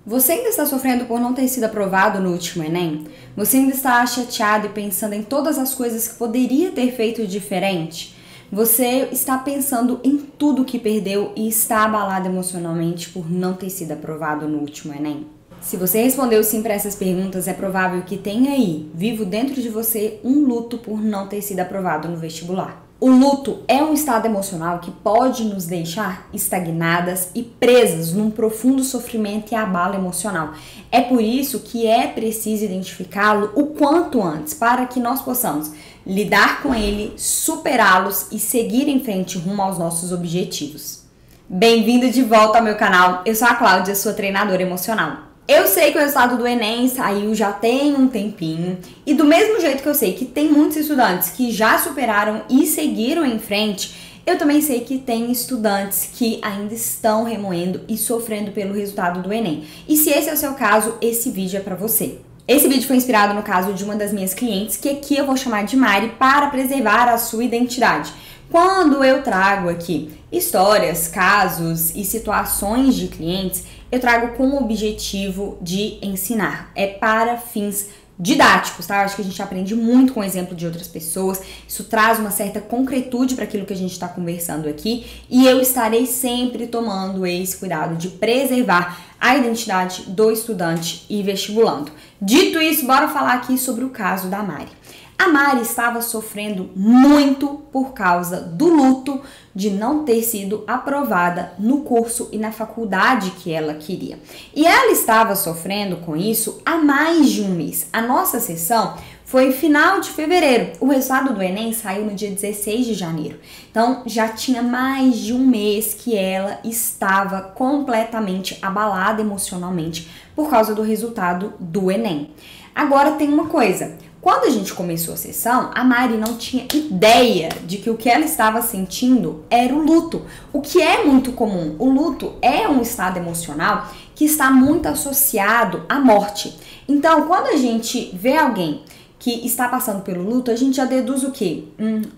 Você ainda está sofrendo por não ter sido aprovado no último Enem? Você ainda está chateado e pensando em todas as coisas que poderia ter feito diferente? Você está pensando em tudo que perdeu e está abalado emocionalmente por não ter sido aprovado no último Enem? Se você respondeu sim para essas perguntas, é provável que tenha aí, vivo dentro de você, um luto por não ter sido aprovado no vestibular. O luto é um estado emocional que pode nos deixar estagnadas e presas num profundo sofrimento e abalo emocional. É por isso que é preciso identificá-lo o quanto antes, para que nós possamos lidar com ele, superá-los e seguir em frente rumo aos nossos objetivos. Bem-vindo de volta ao meu canal, eu sou a Cláudia, sua treinadora emocional. Eu sei que o resultado do Enem saiu já tem um tempinho e do mesmo jeito que eu sei que tem muitos estudantes que já superaram e seguiram em frente, eu também sei que tem estudantes que ainda estão remoendo e sofrendo pelo resultado do Enem. E se esse é o seu caso, esse vídeo é para você. Esse vídeo foi inspirado no caso de uma das minhas clientes, que aqui eu vou chamar de Mari, para preservar a sua identidade. Quando eu trago aqui histórias, casos e situações de clientes, eu trago com o objetivo de ensinar. É para fins didáticos, tá? Acho que a gente aprende muito com o exemplo de outras pessoas. Isso traz uma certa concretude para aquilo que a gente está conversando aqui. E eu estarei sempre tomando esse cuidado de preservar a identidade do estudante e vestibulando. Dito isso, bora falar aqui sobre o caso da Mari. A Mari estava sofrendo muito por causa do luto de não ter sido aprovada no curso e na faculdade que ela queria. E ela estava sofrendo com isso há mais de um mês. A nossa sessão foi final de fevereiro. O resultado do Enem saiu no dia 16 de janeiro. Então, já tinha mais de um mês que ela estava completamente abalada emocionalmente por causa do resultado do Enem. Agora tem uma coisa. Quando a gente começou a sessão, a Mari não tinha ideia de que o que ela estava sentindo era o luto, o que é muito comum. O luto é um estado emocional que está muito associado à morte. Então, quando a gente vê alguém que está passando pelo luto, a gente já deduz o quê?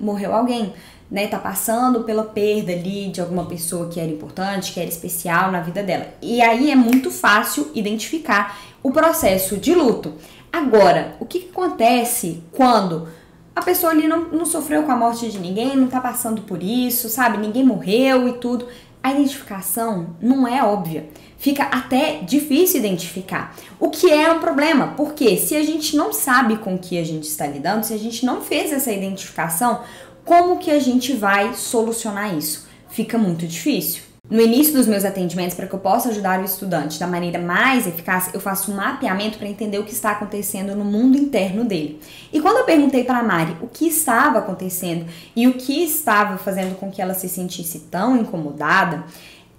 Morreu alguém, né? Tá passando pela perda ali de alguma pessoa que era importante, que era especial na vida dela. E aí é muito fácil identificar o processo de luto. Agora, o que acontece quando a pessoa ali não sofreu com a morte de ninguém, não tá passando por isso, sabe? Ninguém morreu e tudo. A identificação não é óbvia. Fica até difícil identificar. O que é um problema, porque se a gente não sabe com o que a gente está lidando, se a gente não fez essa identificação, como que a gente vai solucionar isso? Fica muito difícil. No início dos meus atendimentos, para que eu possa ajudar o estudante da maneira mais eficaz, eu faço um mapeamento para entender o que está acontecendo no mundo interno dele. E quando eu perguntei para a Mari o que estava acontecendo e o que estava fazendo com que ela se sentisse tão incomodada,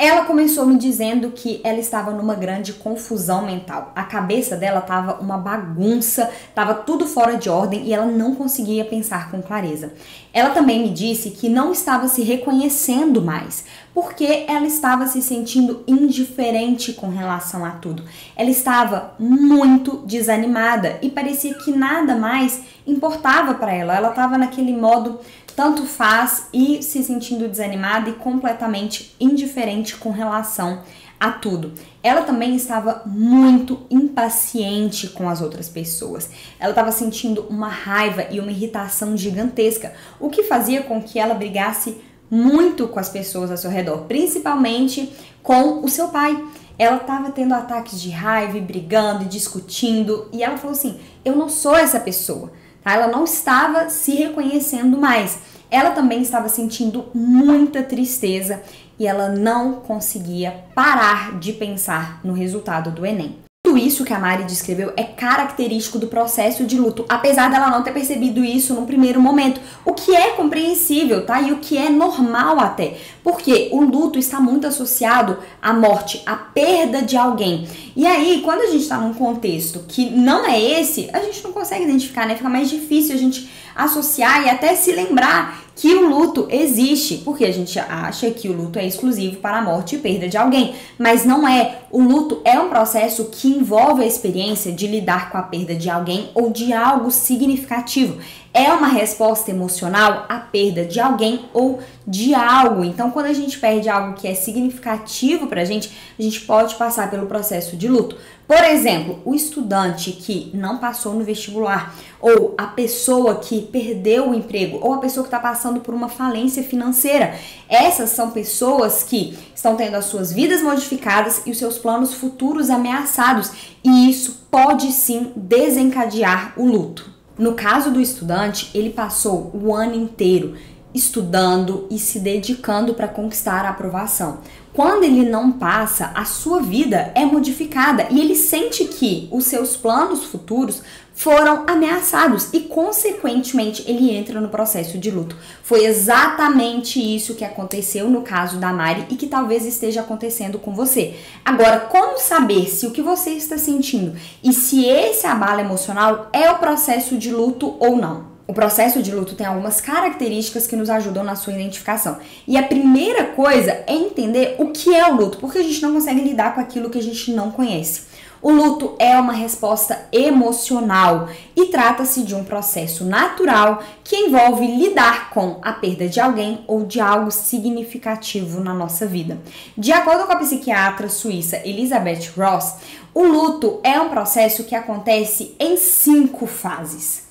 ela começou me dizendo que ela estava numa grande confusão mental. A cabeça dela estava uma bagunça, estava tudo fora de ordem e ela não conseguia pensar com clareza. Ela também me disse que não estava se reconhecendo mais, porque ela estava se sentindo indiferente com relação a tudo. Ela estava muito desanimada e parecia que nada mais importava para ela. Ela estava naquele modo tanto faz e se sentindo desanimada e completamente indiferente com relação a tudo. Ela também estava muito impaciente com as outras pessoas. Ela estava sentindo uma raiva e uma irritação gigantesca, o que fazia com que ela brigasse muito com as pessoas ao seu redor, principalmente com o seu pai. Ela estava tendo ataques de raiva e brigando e discutindo, e ela falou assim: eu não sou essa pessoa. Ela não estava se reconhecendo mais. Ela também estava sentindo muita tristeza e ela não conseguia parar de pensar no resultado do Enem. Tudo isso que a Mari descreveu é característico do processo de luto, apesar dela não ter percebido isso no primeiro momento, o que é compreensível, tá? E o que é normal até, porque o luto está muito associado à morte, à perda de alguém. E aí, quando a gente está num contexto que não é esse, a gente não consegue identificar, né? Fica mais difícil a gente associar e até se lembrar que o luto existe, porque a gente acha que o luto é exclusivo para a morte e perda de alguém, mas não é. O luto é um processo que envolve a experiência de lidar com a perda de alguém ou de algo significativo. É uma resposta emocional à perda de alguém ou de algo. Então, quando a gente perde algo que é significativo pra gente, a gente pode passar pelo processo de luto. Por exemplo, o estudante que não passou no vestibular, ou a pessoa que perdeu o emprego, ou a pessoa que está passando por uma falência financeira. Essas são pessoas que estão tendo as suas vidas modificadas e os seus planos futuros ameaçados, e isso pode sim desencadear o luto. No caso do estudante, ele passou o ano inteiro estudando e se dedicando para conquistar a aprovação. Quando ele não passa, a sua vida é modificada e ele sente que os seus planos futuros foram ameaçados e, consequentemente, ele entra no processo de luto. Foi exatamente isso que aconteceu no caso da Mari e que talvez esteja acontecendo com você. Agora, como saber se o que você está sentindo e se esse abalo emocional é o processo de luto ou não? O processo de luto tem algumas características que nos ajudam na sua identificação. E a primeira coisa é entender o que é o luto, porque a gente não consegue lidar com aquilo que a gente não conhece. O luto é uma resposta emocional e trata-se de um processo natural que envolve lidar com a perda de alguém ou de algo significativo na nossa vida. De acordo com a psiquiatra suíça Elizabeth Ross, o luto é um processo que acontece em 5 fases.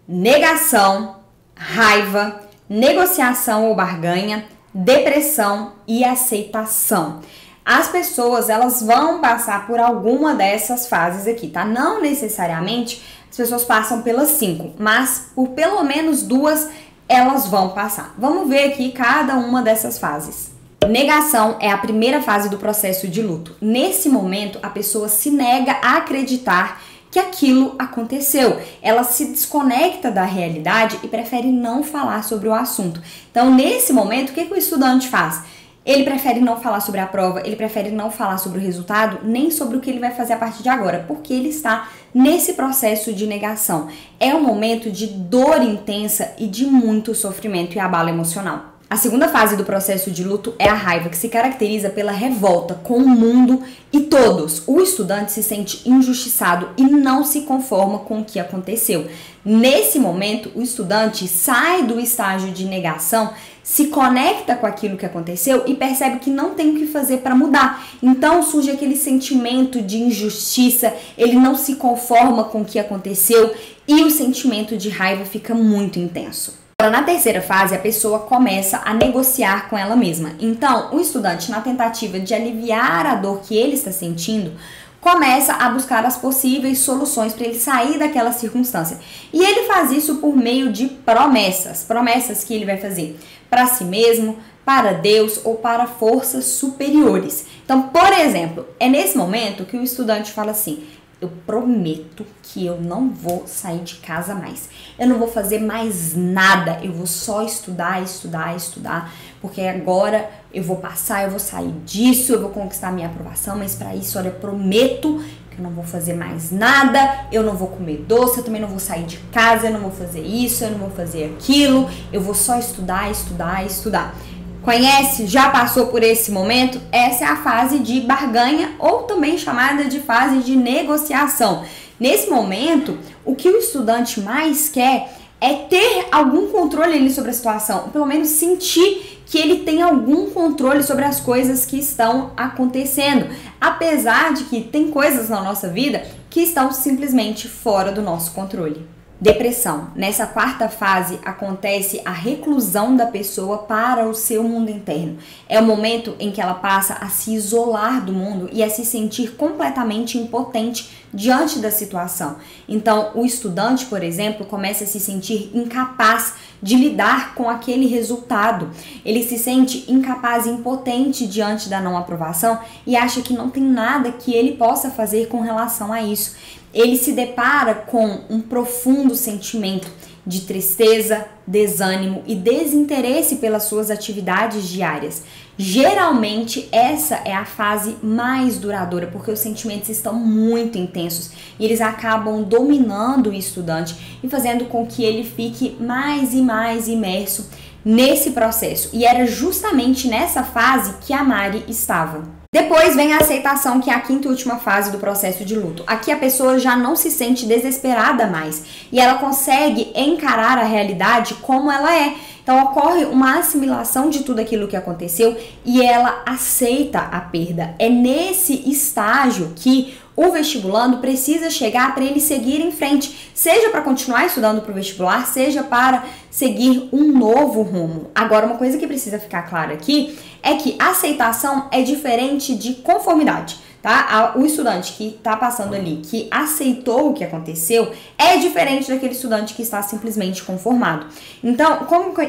Negação, raiva, negociação ou barganha, depressão e aceitação. As pessoas, elas vão passar por alguma dessas fases aqui, tá? Não necessariamente as pessoas passam pelas 5, mas por pelo menos 2 elas vão passar. Vamos ver aqui cada uma dessas fases. Negação é a primeira fase do processo de luto. Nesse momento, a pessoa se nega a acreditar que aquilo aconteceu. Ela se desconecta da realidade e prefere não falar sobre o assunto. Então, nesse momento, o que o estudante faz? Ele prefere não falar sobre a prova, ele prefere não falar sobre o resultado, nem sobre o que ele vai fazer a partir de agora, porque ele está nesse processo de negação. É um momento de dor intensa e de muito sofrimento e abalo emocional. A segunda fase do processo de luto é a raiva, que se caracteriza pela revolta com o mundo e todos. O estudante se sente injustiçado e não se conforma com o que aconteceu. Nesse momento, o estudante sai do estágio de negação, se conecta com aquilo que aconteceu e percebe que não tem o que fazer para mudar. Então surge aquele sentimento de injustiça, ele não se conforma com o que aconteceu e o sentimento de raiva fica muito intenso. Na terceira fase, a pessoa começa a negociar com ela mesma. Então, o estudante, na tentativa de aliviar a dor que ele está sentindo, começa a buscar as possíveis soluções para ele sair daquela circunstância. E ele faz isso por meio de promessas. Promessas que ele vai fazer para si mesmo, para Deus ou para forças superiores. Então, por exemplo, é nesse momento que o estudante fala assim: eu prometo que eu não vou sair de casa mais. Eu não vou fazer mais nada. Eu vou só estudar, estudar, estudar. Porque agora eu vou passar, eu vou sair disso, eu vou conquistar a minha aprovação. Mas para isso, olha, eu prometo que eu não vou fazer mais nada. Eu não vou comer doce, eu também não vou sair de casa. Eu não vou fazer isso, eu não vou fazer aquilo. Eu vou só estudar, estudar, estudar. Conhece? Já passou por esse momento? Essa é a fase de barganha ou também chamada de fase de negociação. Nesse momento, o que o estudante mais quer é ter algum controle ali sobre a situação, ou pelo menos sentir que ele tem algum controle sobre as coisas que estão acontecendo, apesar de que tem coisas na nossa vida que estão simplesmente fora do nosso controle. Depressão. Nessa quarta fase acontece a reclusão da pessoa para o seu mundo interno. É o momento em que ela passa a se isolar do mundo e a se sentir completamente impotente diante da situação. Então, o estudante, por exemplo, começa a se sentir incapaz de lidar com aquele resultado. Ele se sente incapaz e impotente diante da não aprovação e acha que não tem nada que ele possa fazer com relação a isso. Ele se depara com um profundo sentimento de tristeza, desânimo e desinteresse pelas suas atividades diárias. Geralmente, essa é a fase mais duradoura, porque os sentimentos estão muito intensos e eles acabam dominando o estudante e fazendo com que ele fique mais e mais imerso nesse processo. E era justamente nessa fase que a Mari estava. Depois vem a aceitação, que é a quinta e última fase do processo de luto. Aqui a pessoa já não se sente desesperada mais e ela consegue encarar a realidade como ela é. Então ocorre uma assimilação de tudo aquilo que aconteceu e ela aceita a perda. É nesse estágio que o vestibulando precisa chegar para ele seguir em frente, seja para continuar estudando para o vestibular, seja para seguir um novo rumo. Agora, uma coisa que precisa ficar clara aqui é que aceitação é diferente de conformidade, tá? O estudante que está passando ali, que aceitou o que aconteceu, é diferente daquele estudante que está simplesmente conformado. Então,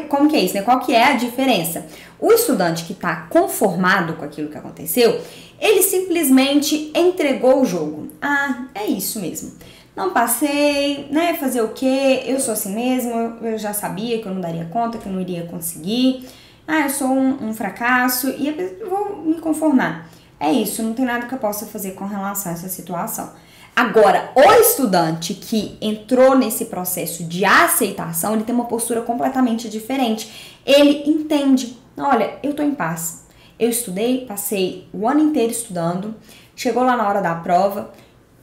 como que é isso, né? Qual que é a diferença? O estudante que está conformado com aquilo que aconteceu, ele simplesmente entregou o jogo. Ah, é isso mesmo. Não passei, né? Fazer o quê? Eu sou assim mesmo, eu já sabia que eu não daria conta, que eu não iria conseguir. Ah, eu sou um fracasso e eu vou me conformar. É isso, não tem nada que eu possa fazer com relação a essa situação. Agora, o estudante que entrou nesse processo de aceitação, ele tem uma postura completamente diferente. Ele entende, olha, eu tô em paz. Eu estudei, passei o ano inteiro estudando, chegou lá na hora da prova,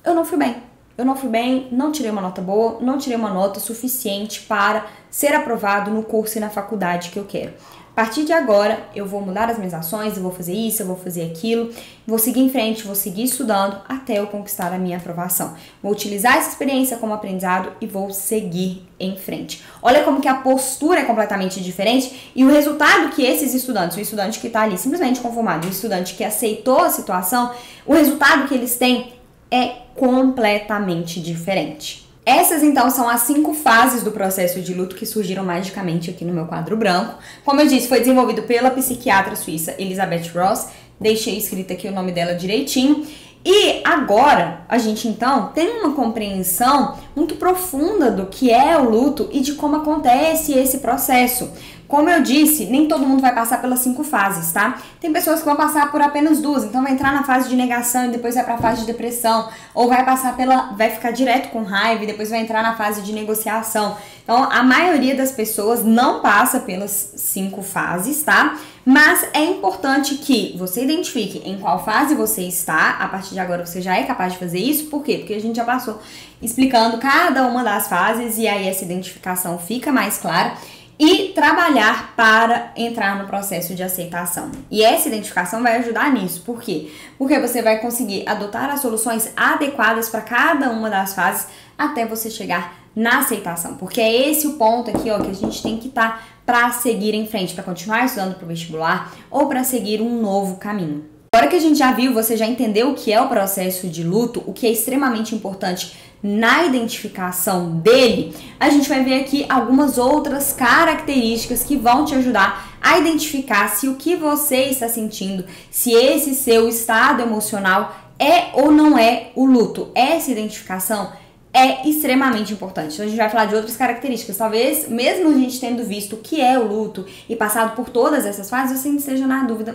eu não fui bem, não tirei uma nota boa, não tirei uma nota suficiente para ser aprovado no curso e na faculdade que eu quero. A partir de agora, eu vou mudar as minhas ações, eu vou fazer isso, eu vou fazer aquilo, vou seguir em frente, vou seguir estudando até eu conquistar a minha aprovação. Vou utilizar essa experiência como aprendizado e vou seguir em frente. Olha como que a postura é completamente diferente e o resultado que esses estudantes, o estudante que está ali simplesmente conformado, o estudante que aceitou a situação, o resultado que eles têm é completamente diferente. Essas, então, são as 5 fases do processo de luto que surgiram magicamente aqui no meu quadro branco. Como eu disse, foi desenvolvido pela psiquiatra suíça Elizabeth Ross. Deixei escrito aqui o nome dela direitinho. E agora, a gente, então, tem uma compreensão muito profunda do que é o luto e de como acontece esse processo. Como eu disse, nem todo mundo vai passar pelas 5 fases, tá? Tem pessoas que vão passar por apenas 2, então vai entrar na fase de negação e depois vai pra fase de depressão, ou vai ficar direto com raiva e depois vai entrar na fase de negociação. Então, a maioria das pessoas não passa pelas 5 fases, tá? Mas é importante que você identifique em qual fase você está. A partir de agora você já é capaz de fazer isso. Por quê? Porque a gente já passou explicando cada uma das fases e aí essa identificação fica mais clara. E trabalhar para entrar no processo de aceitação. E essa identificação vai ajudar nisso. Por quê? Porque você vai conseguir adotar as soluções adequadas para cada uma das fases até você chegar na aceitação. Porque é esse o ponto aqui, ó, que a gente tem que estar para seguir em frente, para continuar estudando para o vestibular ou para seguir um novo caminho. Agora que a gente já viu, você já entendeu o que é o processo de luto, o que é extremamente importante na identificação dele, a gente vai ver aqui algumas outras características que vão te ajudar a identificar se o que você está sentindo, se esse seu estado emocional é ou não é o luto. Essa identificação é extremamente importante. Então a gente vai falar de outras características. Talvez, mesmo a gente tendo visto o que é o luto e passado por todas essas fases, você esteja na dúvida,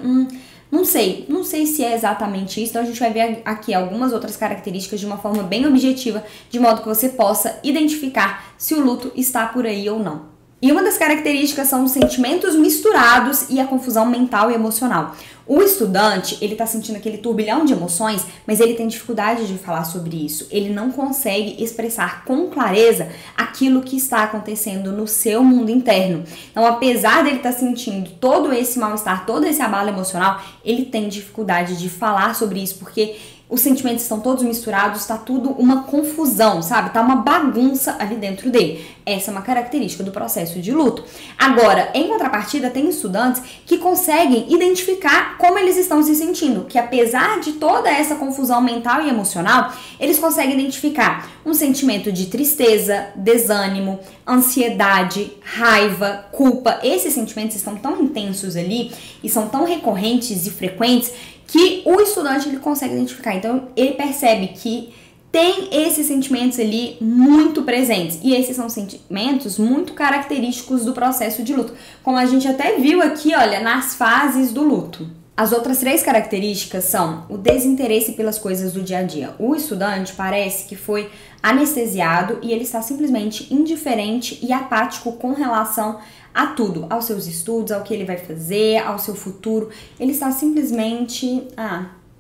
não sei se é exatamente isso. Então a gente vai ver aqui algumas outras características de uma forma bem objetiva, de modo que você possa identificar se o luto está por aí ou não. E uma das características são os sentimentos misturados e a confusão mental e emocional. O estudante, ele tá sentindo aquele turbilhão de emoções, mas ele tem dificuldade de falar sobre isso. Ele não consegue expressar com clareza aquilo que está acontecendo no seu mundo interno. Então, apesar dele estar sentindo todo esse mal-estar, todo esse abalo emocional, ele tem dificuldade de falar sobre isso, porque os sentimentos estão todos misturados, tá tudo uma confusão, sabe? Tá uma bagunça ali dentro dele. Essa é uma característica do processo de luto. Agora, em contrapartida, tem estudantes que conseguem identificar como eles estão se sentindo, que apesar de toda essa confusão mental e emocional, eles conseguem identificar um sentimento de tristeza, desânimo, ansiedade, raiva, culpa. Esses sentimentos estão tão intensos ali e são tão recorrentes e frequentes que o estudante ele consegue identificar. Então, ele percebe que tem esses sentimentos ali muito presentes. E esses são sentimentos muito característicos do processo de luto. Como a gente até viu aqui, olha, nas fases do luto. As outras 3 características são o desinteresse pelas coisas do dia a dia. O estudante parece que foi anestesiado e ele está simplesmente indiferente e apático com relação a tudo, aos seus estudos, ao que ele vai fazer, ao seu futuro. Ele está simplesmente,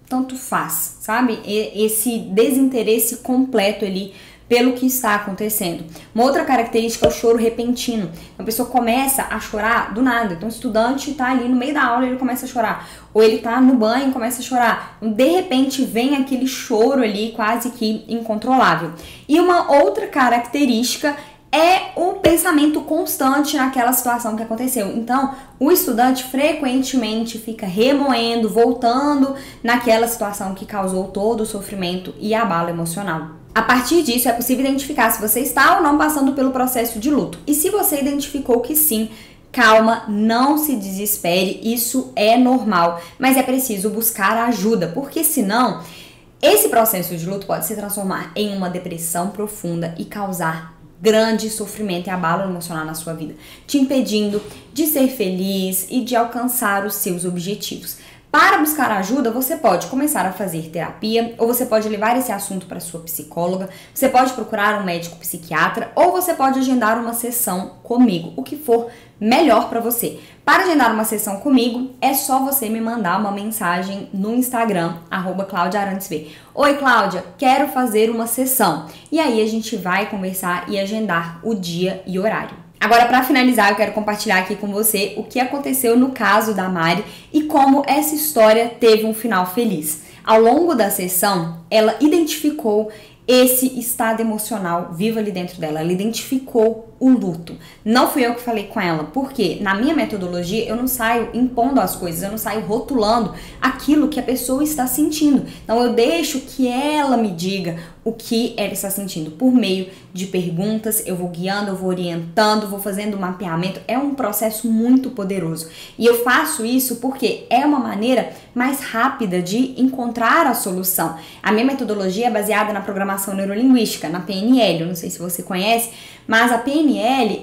tanto faz, sabe? Esse desinteresse completo ali pelo que está acontecendo. Uma outra característica é o choro repentino. A pessoa começa a chorar do nada. Então o estudante está ali no meio da aula e ele começa a chorar. Ou ele está no banho e começa a chorar. De repente vem aquele choro ali quase que incontrolável. E uma outra característica é o pensamento constante naquela situação que aconteceu. Então, o estudante frequentemente fica remoendo, voltando naquela situação que causou todo o sofrimento e abalo emocional. A partir disso, é possível identificar se você está ou não passando pelo processo de luto. E se você identificou que sim, calma, não se desespere, isso é normal, mas é preciso buscar ajuda, porque senão esse processo de luto pode se transformar em uma depressão profunda e causar grande sofrimento e abalo emocional na sua vida, te impedindo de ser feliz e de alcançar os seus objetivos. Para buscar ajuda, você pode começar a fazer terapia, ou você pode levar esse assunto para sua psicóloga, você pode procurar um médico psiquiatra, ou você pode agendar uma sessão comigo, o que for melhor para você. Para agendar uma sessão comigo, é só você me mandar uma mensagem no Instagram, @ClaudiaArantesV. Oi, Cláudia, quero fazer uma sessão. E aí a gente vai conversar e agendar o dia e horário. Agora, para finalizar, eu quero compartilhar aqui com você o que aconteceu no caso da Mari e como essa história teve um final feliz. Ao longo da sessão, ela identificou esse estado emocional vivo ali dentro dela. Ela identificou o luto. Não fui eu que falei com ela, porque na minha metodologia eu não saio impondo as coisas, eu não saio rotulando aquilo que a pessoa está sentindo. Então eu deixo que ela me diga o que ela está sentindo. Por meio de perguntas, eu vou guiando, eu vou orientando, vou fazendo um mapeamento. É um processo muito poderoso. E eu faço isso porque é uma maneira mais rápida de encontrar a solução. A minha metodologia é baseada na programação neurolinguística, na PNL. Eu não sei se você conhece, mas a PNL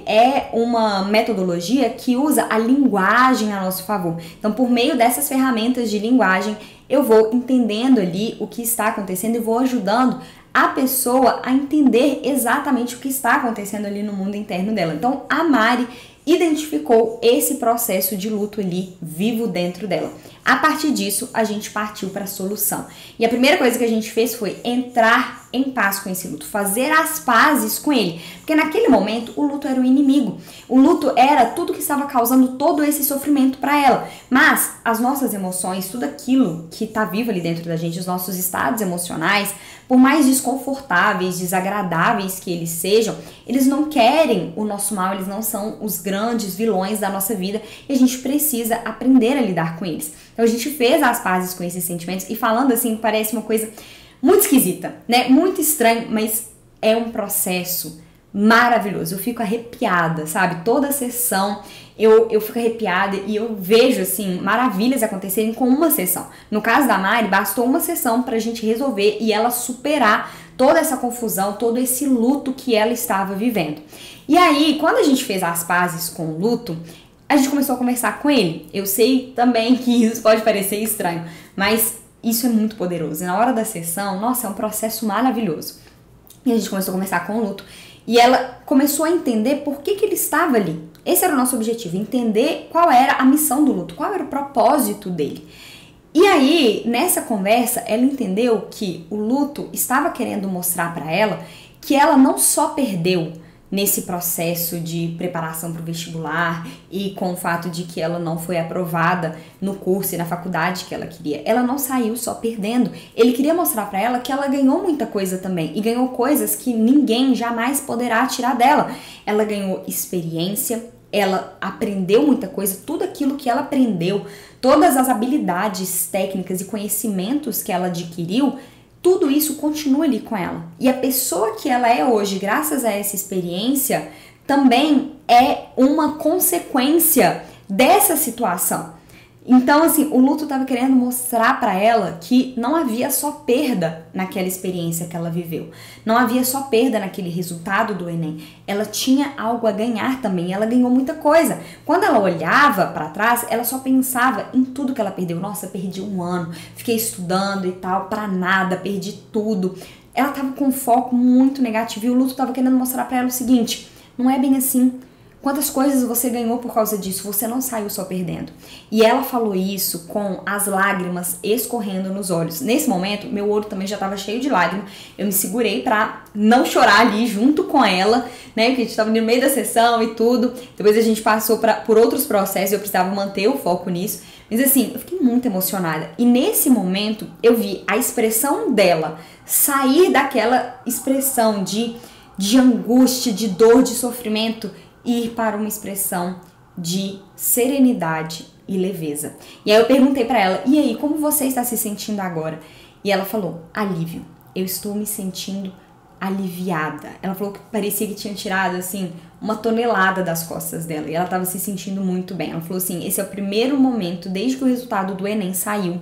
é uma metodologia que usa a linguagem a nosso favor. Então, por meio dessas ferramentas de linguagem, eu vou entendendo ali o que está acontecendo e vou ajudando a pessoa a entender exatamente o que está acontecendo ali no mundo interno dela. Então, a Mari identificou esse processo de luto ali vivo dentro dela. A partir disso, a gente partiu para a solução. E a primeira coisa que a gente fez foi entrar em paz com esse luto, fazer as pazes com ele. Porque naquele momento, o luto era o inimigo. O luto era tudo que estava causando todo esse sofrimento para ela. Mas as nossas emoções, tudo aquilo que está vivo ali dentro da gente, os nossos estados emocionais, por mais desconfortáveis, desagradáveis que eles sejam, eles não querem o nosso mal, eles não são os grandes vilões da nossa vida e a gente precisa aprender a lidar com eles. Então a gente fez as pazes com esses sentimentos e falando assim, parece uma coisa muito esquisita, né? Muito estranho, mas é um processo maravilhoso. Eu fico arrepiada, sabe? Toda sessão eu fico arrepiada e eu vejo, assim, maravilhas acontecerem com uma sessão. No caso da Mari, bastou uma sessão pra gente resolver e ela superar toda essa confusão, todo esse luto que ela estava vivendo. E aí, quando a gente fez as pazes com o luto, a gente começou a conversar com ele. Eu sei também que isso pode parecer estranho, mas isso é muito poderoso. E na hora da sessão, nossa, é um processo maravilhoso. E a gente começou a conversar com o luto. E ela começou a entender por que ele estava ali. Esse era o nosso objetivo, entender qual era a missão do luto, qual era o propósito dele. E aí, nessa conversa, ela entendeu que o luto estava querendo mostrar para ela que ela não só perdeu nesse processo de preparação para o vestibular e com o fato de que ela não foi aprovada no curso e na faculdade que ela queria. Ela não saiu só perdendo. Ele queria mostrar para ela que ela ganhou muita coisa também e ganhou coisas que ninguém jamais poderá tirar dela. Ela ganhou experiência, ela aprendeu muita coisa, tudo aquilo que ela aprendeu, todas as habilidades técnicas e conhecimentos que ela adquiriu, tudo isso continua ali com ela. E a pessoa que ela é hoje, graças a essa experiência, também é uma consequência dessa situação. Então, assim, o luto estava querendo mostrar para ela que não havia só perda naquela experiência que ela viveu. Não havia só perda naquele resultado do Enem. Ela tinha algo a ganhar também. Ela ganhou muita coisa. Quando ela olhava para trás, ela só pensava em tudo que ela perdeu. Nossa, perdi um ano, fiquei estudando e tal, para nada, perdi tudo. Ela estava com um foco muito negativo e o luto estava querendo mostrar para ela o seguinte: não é bem assim. Quantas coisas você ganhou por causa disso? Você não saiu só perdendo. E ela falou isso com as lágrimas escorrendo nos olhos. Nesse momento, meu olho também já estava cheio de lágrimas. Eu me segurei pra não chorar ali junto com ela, né? Porque a gente estava no meio da sessão e tudo. Depois a gente passou por outros processos e eu precisava manter o foco nisso. Mas assim, eu fiquei muito emocionada. E nesse momento, eu vi a expressão dela sair daquela expressão de angústia, de dor, de sofrimento, ir para uma expressão de serenidade e leveza. E aí eu perguntei para ela: e aí, como você está se sentindo agora? E ela falou: alívio. Eu estou me sentindo aliviada. Ela falou que parecia que tinha tirado, assim, uma tonelada das costas dela. E ela estava se sentindo muito bem. Ela falou assim: esse é o primeiro momento, desde que o resultado do Enem saiu,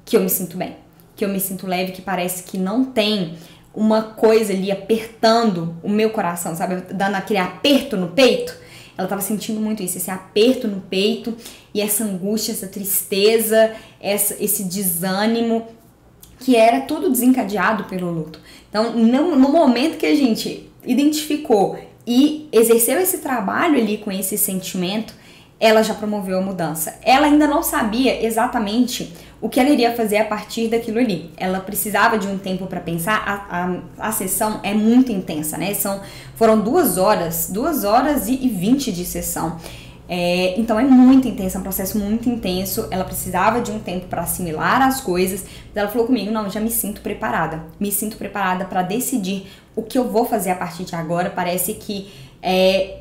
que eu me sinto bem. Que eu me sinto leve, que parece que não tem uma coisa ali apertando o meu coração, sabe? Dando aquele aperto no peito. Ela tava sentindo muito isso, esse aperto no peito e essa angústia, essa tristeza, esse desânimo, que era tudo desencadeado pelo luto. Então, no momento que a gente identificou e exerceu esse trabalho ali com esse sentimento, ela já promoveu a mudança. Ela ainda não sabia exatamente o que ela iria fazer a partir daquilo ali. Ela precisava de um tempo para pensar. A sessão é muito intensa, né? Foram 2 horas e 20 de sessão. Então é muito intenso, é um processo muito intenso. Ela precisava de um tempo para assimilar as coisas. Mas ela falou comigo: não, já me sinto preparada. Me sinto preparada para decidir o que eu vou fazer a partir de agora. Parece que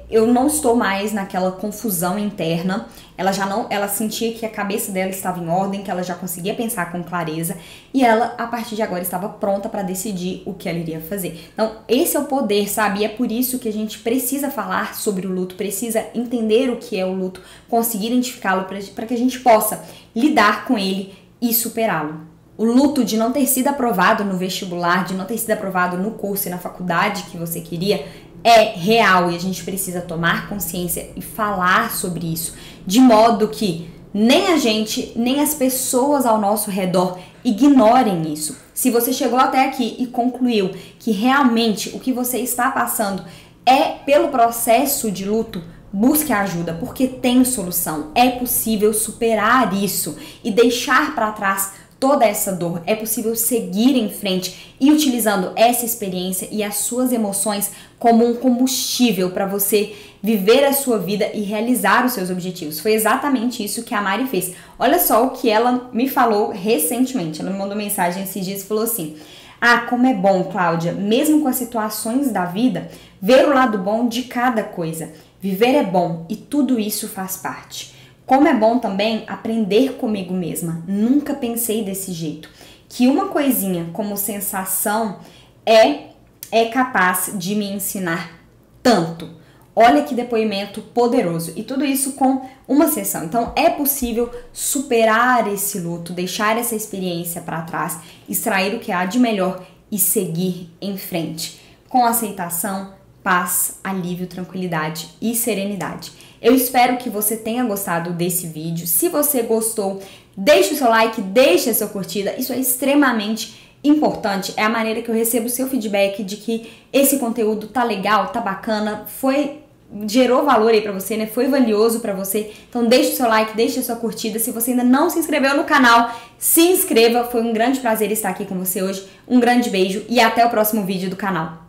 eu não estou mais naquela confusão interna. Ela sentia que a cabeça dela estava em ordem, que ela já conseguia pensar com clareza, e ela, a partir de agora, estava pronta para decidir o que ela iria fazer. Então, esse é o poder, sabe? E é por isso que a gente precisa falar sobre o luto, precisa entender o que é o luto, conseguir identificá-lo para que a gente possa lidar com ele e superá-lo. O luto de não ter sido aprovado no vestibular, de não ter sido aprovado no curso e na faculdade que você queria, é real e a gente precisa tomar consciência e falar sobre isso, de modo que nem a gente, nem as pessoas ao nosso redor ignorem isso. Se você chegou até aqui e concluiu que realmente o que você está passando é pelo processo de luto, busque ajuda, porque tem solução. É possível superar isso e deixar para trás toda essa dor. É possível seguir em frente e utilizando essa experiência e as suas emoções como um combustível para você viver a sua vida e realizar os seus objetivos. Foi exatamente isso que a Mari fez. Olha só o que ela me falou recentemente. Ela me mandou mensagem esses dias e falou assim: ah, como é bom, Cláudia, mesmo com as situações da vida, ver o lado bom de cada coisa. Viver é bom e tudo isso faz parte. Como é bom também aprender comigo mesma. Nunca pensei desse jeito. Que uma coisinha como sensação é capaz de me ensinar tanto. Olha que depoimento poderoso. E tudo isso com uma sessão. Então é possível superar esse luto, deixar essa experiência para trás, extrair o que há de melhor e seguir em frente. Com aceitação, paz, alívio, tranquilidade e serenidade. Eu espero que você tenha gostado desse vídeo. Se você gostou, deixe o seu like, deixe a sua curtida. Isso é extremamente importante. É a maneira que eu recebo o seu feedback de que esse conteúdo tá legal, tá bacana, gerou valor aí pra você, né? Foi valioso pra você. Então deixe o seu like, deixe a sua curtida. Se você ainda não se inscreveu no canal, se inscreva. Foi um grande prazer estar aqui com você hoje. Um grande beijo e até o próximo vídeo do canal.